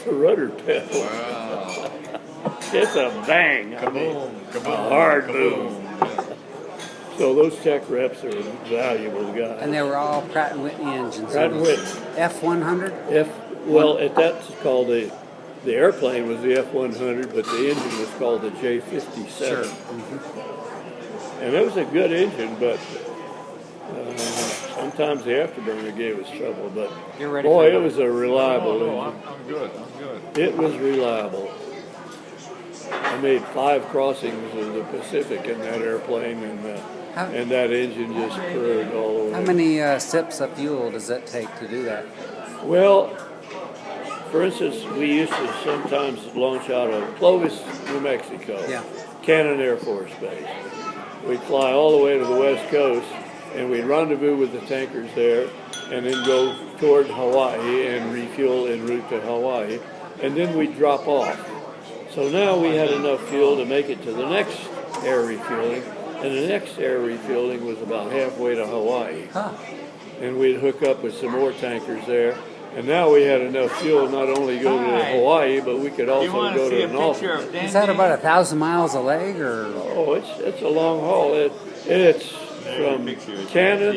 a rudder pedal. Wow. It's a bang. Kaboom, kaboom, A hard kaboom. boom. So those tech reps are valuable guys. And they were all Pratt & Whitney engines. Pratt & Whitney. F-100? Well, that's called the airplane was the F-100, but the engine was called the J-57. Sure. And it was a good engine, but sometimes the afterburner gave us trouble. But You're ready boy, for it was a reliable No, engine. I'm good. I'm good. It was reliable. I made 5 crossings of the Pacific in that airplane, and that engine just purred all over. How many sips of fuel does that take to do that? Well, for instance, we used to sometimes launch out of Clovis, New Mexico, Yeah. Cannon Air Force Base. We'd fly all the way to the West Coast, and we'd rendezvous with the tankers there, and then go toward Hawaii and refuel en route to Hawaii, and then we'd drop off. So now we had enough fuel to make it to the next air refueling, and the next air refueling was about halfway to Hawaii. Huh. And we'd hook up with some more tankers there. And now we had enough fuel not only go to Hawaii, but we could also go to Norfolk. Is that about 1,000 miles a leg, or? Oh, it's a long haul. It's from Cannon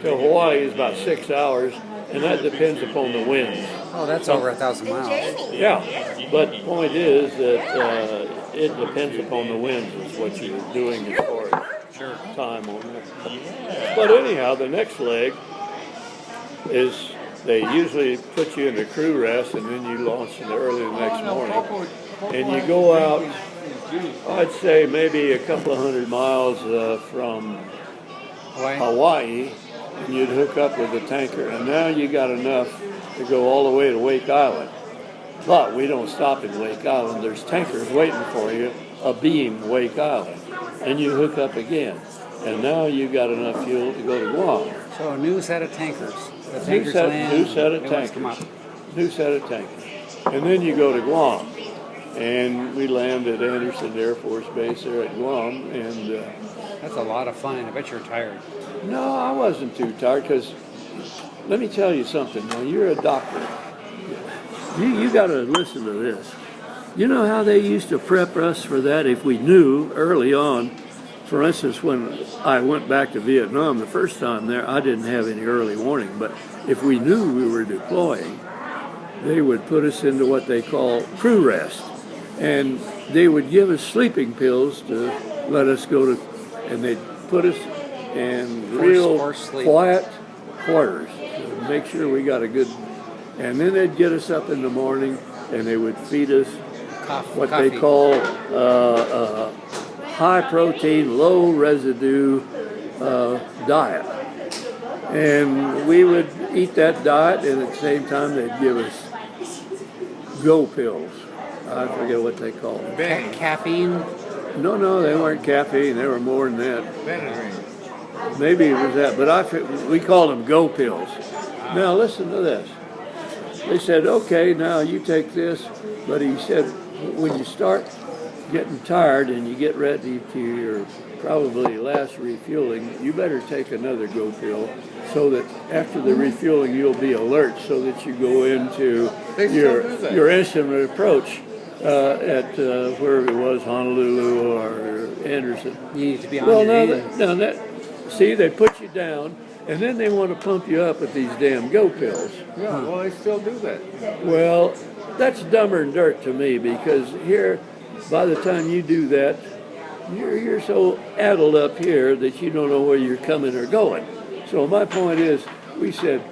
to Hawaii is about 6 hours, and that depends upon the winds. Oh, that's over 1,000 miles. Yeah, but the point is that it depends upon the winds is what you're doing as far as time on that. But anyhow, the next leg is they usually put you into crew rest, and then you launch in early the next morning. And you go out, I'd say maybe a couple of 100 miles from Hawaii, and you'd hook up with the tanker. And now you got enough to go all the way to Wake Island. But we don't stop in Wake Island. There's tankers waiting for you, abeam Wake Island. And you hook up again. And now you got enough fuel to go to Guam. So a new set of tankers. The tankers land. New set of new ones come tankers. up. New set of tankers. And then you go to Guam. And we land at Anderson Air Force Base there at Guam. And That's a lot of fun. I bet you're tired. no, I wasn't too tired because let me tell you something. Now, you're a doctor. You got to listen to this. You know how they used to prep us for that if we knew early on. For instance, when I went back to Vietnam the first time there, I didn't have any early warning. But if we knew we were deploying, they would put us into what they call crew rest. And they would give us sleeping pills to let us go to, and they'd put us in real quiet quarters to make sure we got a good, and then they'd get us up in the morning and they would feed us what they call high protein, low residue diet. And we would eat that diet, and at the same time they'd give us go pills. I forget what they call them. Caffeine? No, they weren't caffeine. They were more than that. Benadryl. Maybe it was that, but we called them go pills. Now listen to this. They said, okay, now you take this, but he said, when you start getting tired and you get ready to your probably last refueling, you better take another go pill so that after the refueling you'll be alert so that you go into your instrument approach at wherever it was, Honolulu or Anderson. You need to be on your game. See, they put you down, and then they want to pump you up with these damn go pills. Yeah, well, they still do that. Well, that's dumber than dirt to me, because here, by the time you do that, you're so addled up here that you don't know where you're coming or going. So my point is, we said,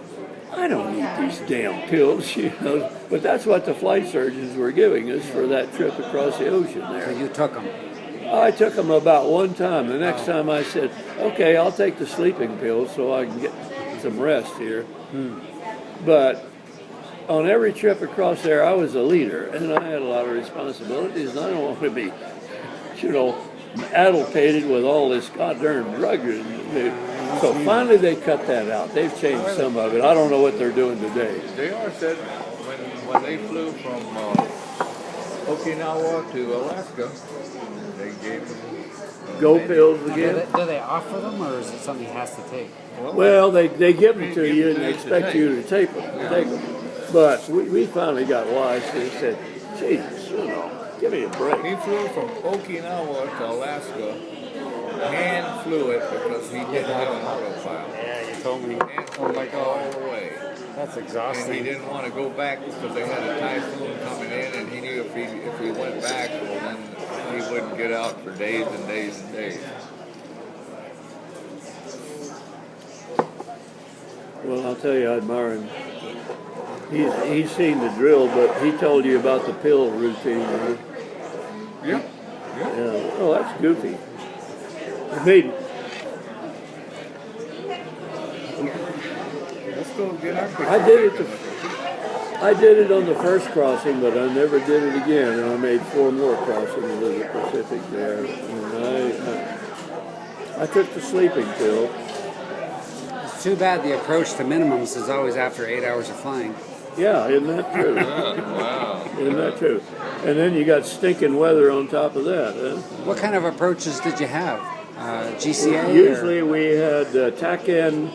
I don't need these damn pills, but that's what the flight surgeons were giving us for that trip across the ocean there. So you took them. I took them about one time. The next time I said, okay, I'll take the sleeping pills so I can get some rest here. But on every trip across there, I was a leader, and I had a lot of responsibilities, and I don't want to be, addlepated with all this goddamn drug. So finally they cut that out. They've changed some of it. I don't know what they're doing today. JR said when they flew from Okinawa to Alaska, they gave them Go pills again? Do they offer them, or is it something he has to take? Well, they give them to you and they expect you to take them. But we finally got wise and said, Jesus, give me a break. He flew from Okinawa to Alaska, hand flew it because he didn't have an autopilot. Yeah, you told me. And Oh my all God. the way. That's And he exhausting. didn't want to go back because they had a typhoon coming in, and he knew if he went back, well, then he wouldn't get out for days and days and days. Well, I'll tell you, I admire him. He's seen the drill, but he told you about the pill routine, right? Yeah. Yeah. Oh, that's goofy. It made Let's go get our picture. I did it on the first crossing, but I never did it again, and I made 4 more crossings of the Pacific there. And I took the sleeping pill. It's too bad the approach to minimums is always after 8 hours of flying. Yeah, isn't that true? Wow. Isn't that true? And then you got stinking weather on top of that. Huh? What kind of approaches did you have? GCA? Usually we had TACAN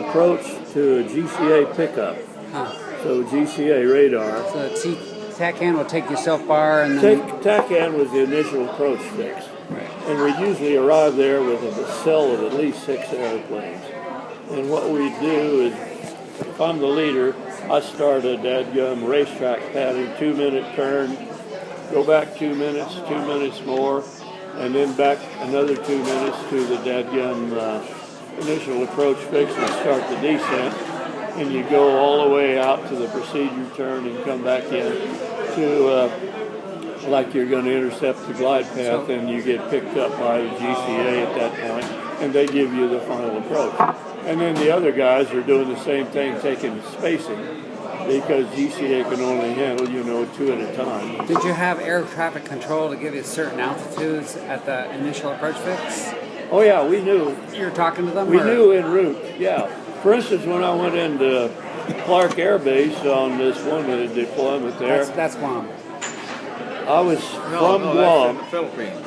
approach to a GCA pickup. Huh. So GCA radar. So TACAN will take your self-bar and then... TACAN was the initial approach fix. Right. And we usually arrive there with a cell of at least 6 airplanes. And what we do is, if I'm the leader, I start a dadgum racetrack pattern, 2-minute turn, go back 2 minutes, 2 minutes more, and then back another 2 minutes to the dadgum initial approach fix and start the descent. And you go all the way out to the procedure turn and come back in to like you're going to intercept the glide path, and you get picked up by the GCA at that point, and they give you the final approach. And then the other guys are doing the same thing, taking spacing, because GCA can only handle, 2 at a time. Did you have air traffic control to give you certain altitudes at the initial approach fix? Oh yeah, we knew. You were talking to them? We or- knew en route, yeah. For instance, when I went into Clark Air Base on this one deployment there, That's Guam. I was from That's Guam. in the Philippines.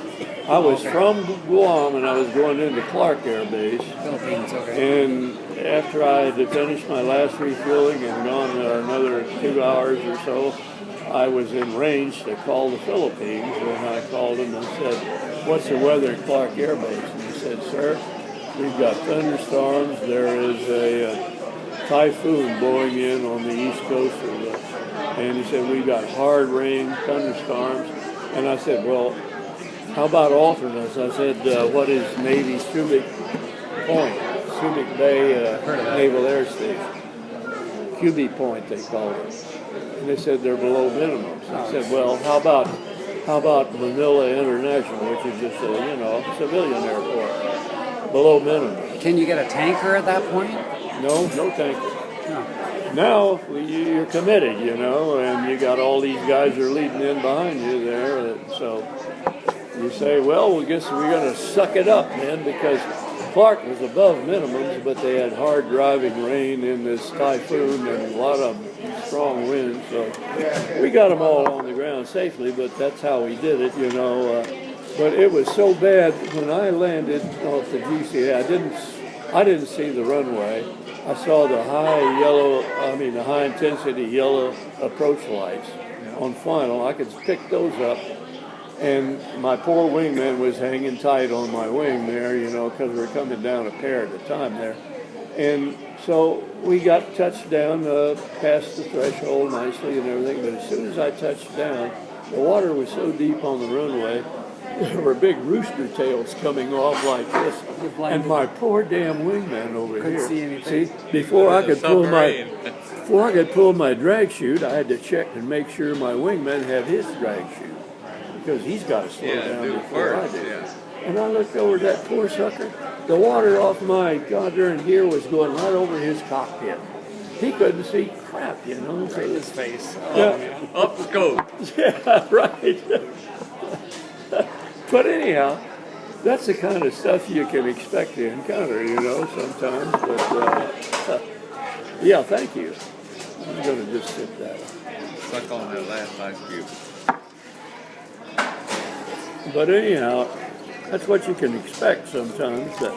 I was from Guam, and I was going into Clark Air Base. Philippines, okay. And after I had finished my last refueling and gone another 2 hours or so, I was in range to call the Philippines, and I called them and said, "What's the weather at Clark Air Base?" And he said, "Sir, we've got thunderstorms. There is a typhoon blowing in on the east coast of the," and he said, "We've got hard rain, thunderstorms." And I said, "Well, how about alternates?" I said, "What is Navy Subic Point, Subic Bay Naval Air Station? QB Point, they call it." And they said they're below minimums. I said, "Well, how about Manila International, which is just a civilian airport, below minimum?" Can you get a tanker at that point? No tanker. No. Now you're committed, and you got all these guys are leading in behind you there. So you say, well, we guess we're going to suck it up, man, because Clark was above minimums, but they had hard driving rain in this typhoon and a lot of strong winds. So we got them all on the ground safely, but that's how we did it, But it was so bad when I landed off the GCA. I didn't see the runway. I saw the high intensity yellow approach lights on final. I could pick those up, and my poor wingman was hanging tight on my wing there, because we were coming down a pair at a time there. And so we got touched down past the threshold nicely and everything, but as soon as I touched down, the water was so deep on the runway, there were big rooster tails coming off like this, and my poor damn wingman over Couldn't here. see anything. Before I could pull my Submarine. drag chute, I had to check and make sure my wingman had his drag chute, because he's got to slow down do before first, I do. yeah. And I looked over at that poor sucker. The water off my goddamn gear was going right over his cockpit. He couldn't see crap, So, His face. yeah, Up scope. yeah, right. But anyhow, that's the kind of stuff you can expect to encounter, sometimes. But yeah, thank you. I'm going to just sit that. Suck on that last ice cube. But anyhow, that's what you can expect sometimes. But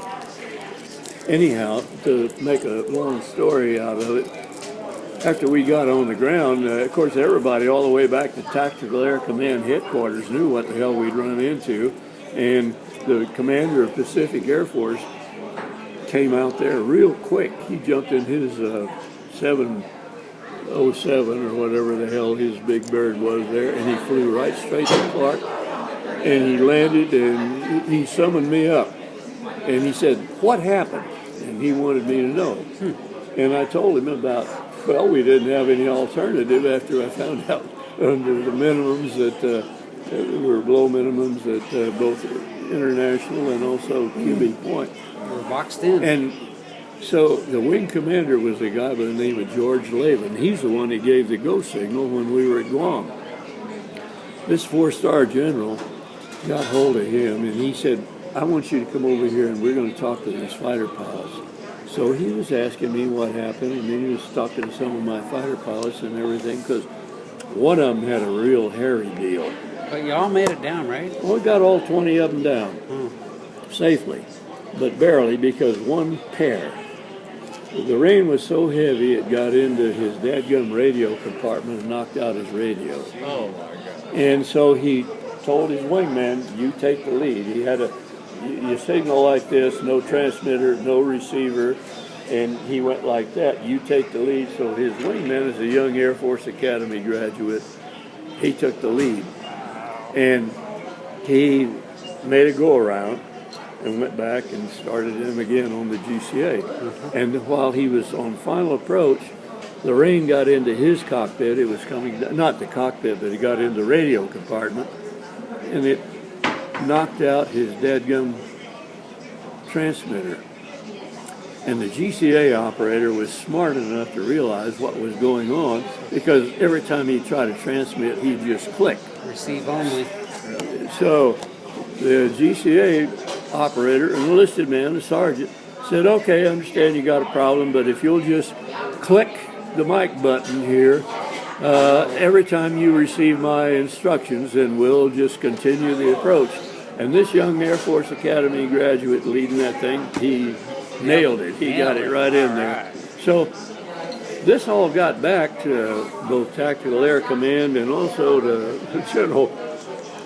anyhow, to make a long story out of it, after we got on the ground, of course, everybody all the way back to Tactical Air Command headquarters knew what the hell we'd run into. And the commander of Pacific Air Force came out there real quick. He jumped in his 707 or whatever the hell his big bird was there, and he flew right straight to Clark. And he landed, and he summoned me up. And he said, "What happened?" And he wanted me to know. And I told him about, well, we didn't have any alternative after I found out under the minimums that were below minimums at both International and also QB Point. We're boxed in. And so the wing commander was a guy by the name of George Lavin. He's the one that gave the go signal when we were at Guam. This 4-star general got hold of him, and he said, "I want you to come over here, and we're going to talk to these fighter pilots." So he was asking me what happened, and then he was talking to some of my fighter pilots and everything, because one of them had a real hairy deal. But you all made it down, right? Well, we got all 20 of them down safely, but barely, because one pair. The rain was so heavy it got into his dadgum radio compartment and knocked out his radio. Oh my God. And so he told his wingman, "You take the lead." He had you signal like this, no transmitter, no receiver, and he went like that. "You take the lead." So his wingman is a young Air Force Academy graduate. He took the lead, and he made a go around and went back and started him again on the GCA. And while he was on final approach, the rain got into his cockpit. It was coming, not the cockpit, but it got into the radio compartment, and it knocked out his dadgum transmitter. And the GCA operator was smart enough to realize what was going on, because every time he tried to transmit, he'd just click. Receive only. So the GCA operator, an enlisted man, a sergeant, said, "Okay, I understand you got a problem, but if you'll just click the mic button here every time you receive my instructions, then we'll just continue the approach." And this young Air Force Academy graduate leading that thing, he nailed it. He got it right in there. So this all got back to both Tactical Air Command and also to General,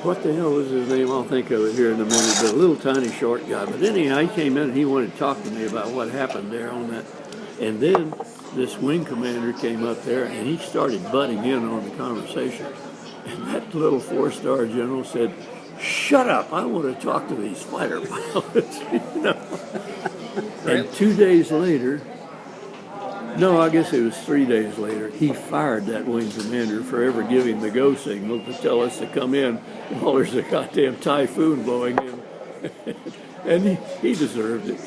what the hell was his name? I'll think of it here in a minute, but a little tiny short guy. But anyhow, he came in and he wanted to talk to me about what happened there on that. And then this wing commander came up there and he started butting in on the conversation. And that little 4-star general said, "Shut up, I want to talk to these fighter pilots." You know? And 2 days later, no, I guess it was 3 days later, he fired that wing commander for ever giving the go signal to tell us to come in while there's a goddamn typhoon blowing in. And he deserved it.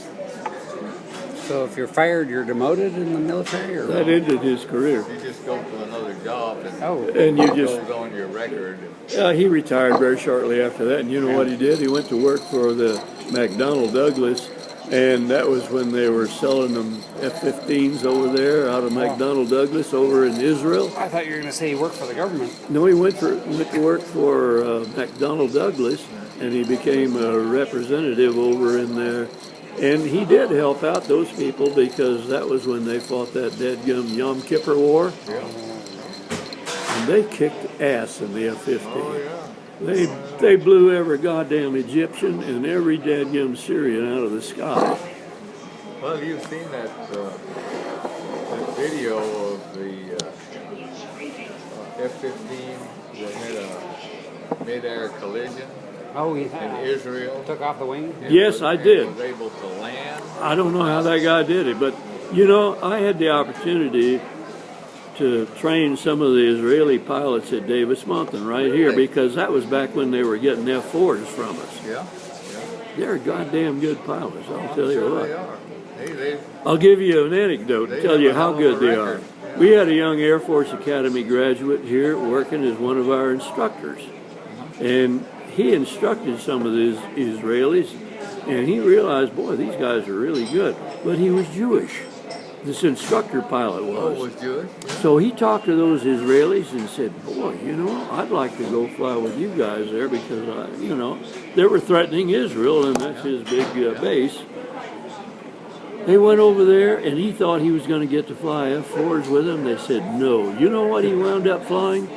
So if you're fired, you're demoted in the military, or That ended his career. You just go to another job and And you it just, goes on your record. he retired very shortly after that. And you know what he did? He went to work for the McDonnell Douglas, and that was when they were selling them F-15s over there out of McDonnell Douglas over in Israel. I thought you were going to say he worked for the government. No, he went to work for McDonnell Douglas, and he became a representative over in there. And he did help out those people, because that was when they fought that dadgum Yom Kippur War. And they kicked ass in the F-15. Oh, yeah. They blew every goddamn Egyptian and every dadgum Syrian out of the sky. Well, you've seen that video of the F-15 that had a mid-air collision Oh, in yeah. Israel. Took off the wing? Yes, I did. Was able to land. I don't know how that guy did it, but you know, I had the opportunity to train some of the Israeli pilots at Davis Mountain right here, Really? because that was back when they were getting F-4s from us. Yeah. They're goddamn good pilots, I'll I'm tell you sure what. they are. They I'll give you an anecdote They and tell have you a how hell of good a they record. are. We had a young Air Force Academy graduate here working as one of our instructors. And he instructed some of these Israelis, and he realized, boy, these guys are really good. But he was Jewish. This instructor pilot was. was Jewish. So he talked to those Israelis and said, boy, you know, I'd like to go fly with you guys there, because, they were threatening Israel, and that's his big base. They went over there, and he thought he was going to get to fly F-4s with them. They said no. You know what he wound up flying?